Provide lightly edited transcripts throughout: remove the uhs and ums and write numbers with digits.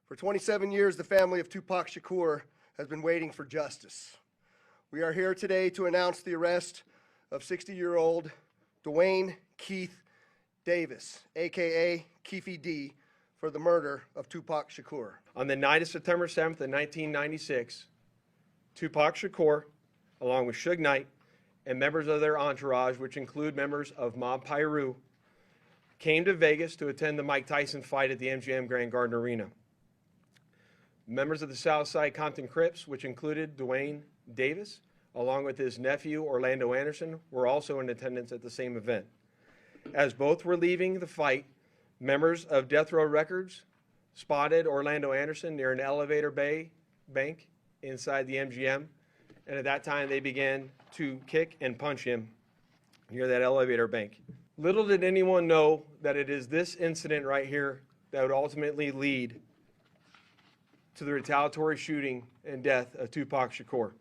For 27 years, the family of Tupac Shakur has been waiting for justice. We are here today to announce the arrest of 60-year-old Duane Keith Davis, aka Keefy D, for the murder of Tupac Shakur. On the night of September 7th of 1996, Tupac Shakur, along with Suge Knight and members of their entourage, which include members of Mob Piru, came to Vegas to attend the Mike Tyson fight at the MGM Grand Garden Arena. Members of the Southside Compton Crips, which included Duane Davis, along with his nephew Orlando Anderson, were also in attendance at the same event. As both were leaving the fight, members of Death Row Records spotted Orlando Anderson near an elevator bank inside the MGM, and at that time they began to kick and punch him near that elevator bank. Little did anyone know that it is this incident right here that would ultimately lead to the retaliatory shooting and death of Tupac Shakur.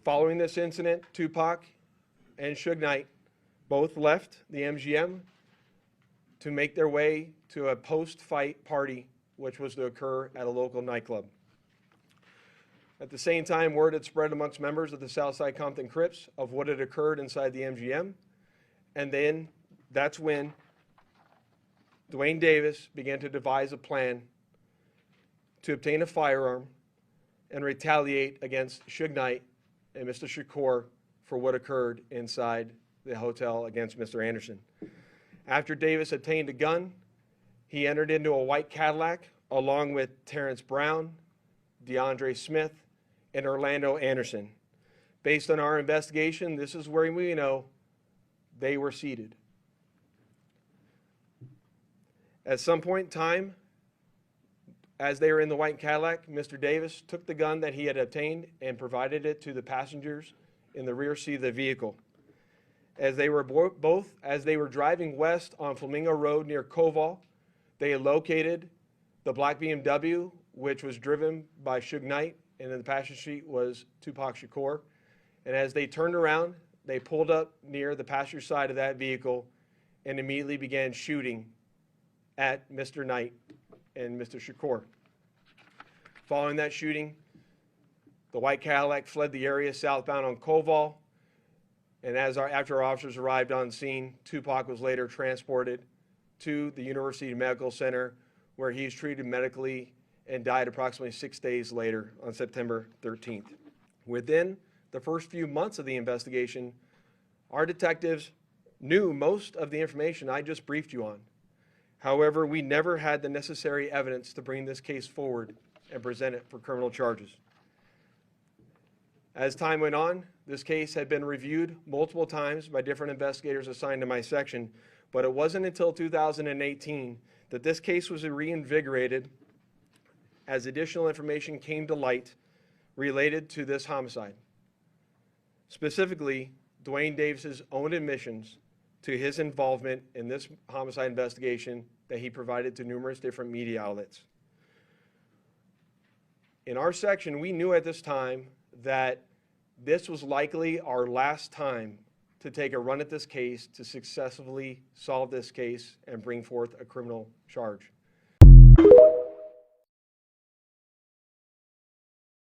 Following this incident, Tupac and Suge Knight both left the MGM to make their way to a post-fight party, which was to occur at a local nightclub. At the same time, word had spread amongst members of the Southside Compton Crips of what had occurred inside the MGM, and then that's when Duane Davis began to devise a plan to obtain a firearm and retaliate against Suge Knight and Mr. Shakur for what occurred inside the hotel against Mr. Anderson. After Davis obtained a gun, he entered into a white Cadillac along with Terrence Brown, DeAndre Smith, and Orlando Anderson. Based on our investigation, this is where we know they were seated. At some point in time, as they were in the white Cadillac, Mr. Davis took the gun that he had obtained and provided it to the passengers in the rear seat of the vehicle. As they were driving west on Flamingo Road near Koval, they had located the black BMW, which was driven by Suge Knight, and in the passenger seat was Tupac Shakur. And as they turned around, they pulled up near the passenger side of that vehicle and immediately began shooting at Mr. Knight and Mr. Shakur. Following that shooting, the white Cadillac fled the area southbound on Koval, and after our officers arrived on scene, Tupac was later transported to the University Medical Center, where he was treated medically and died approximately 6 days later on September 13th. Within the first few months of the investigation, our detectives knew most of the information I just briefed you on. However, we never had the necessary evidence to bring this case forward and present it for criminal charges. As time went on, this case had been reviewed multiple times by different investigators assigned to my section, but it wasn't until 2018 that this case was reinvigorated as additional information came to light related to this homicide. Specifically, Duane Davis's own admissions to his involvement in this homicide investigation that he provided to numerous different media outlets. In our section, we knew at this time that this was likely our last time to take a run at this case to successfully solve this case and bring forth a criminal charge.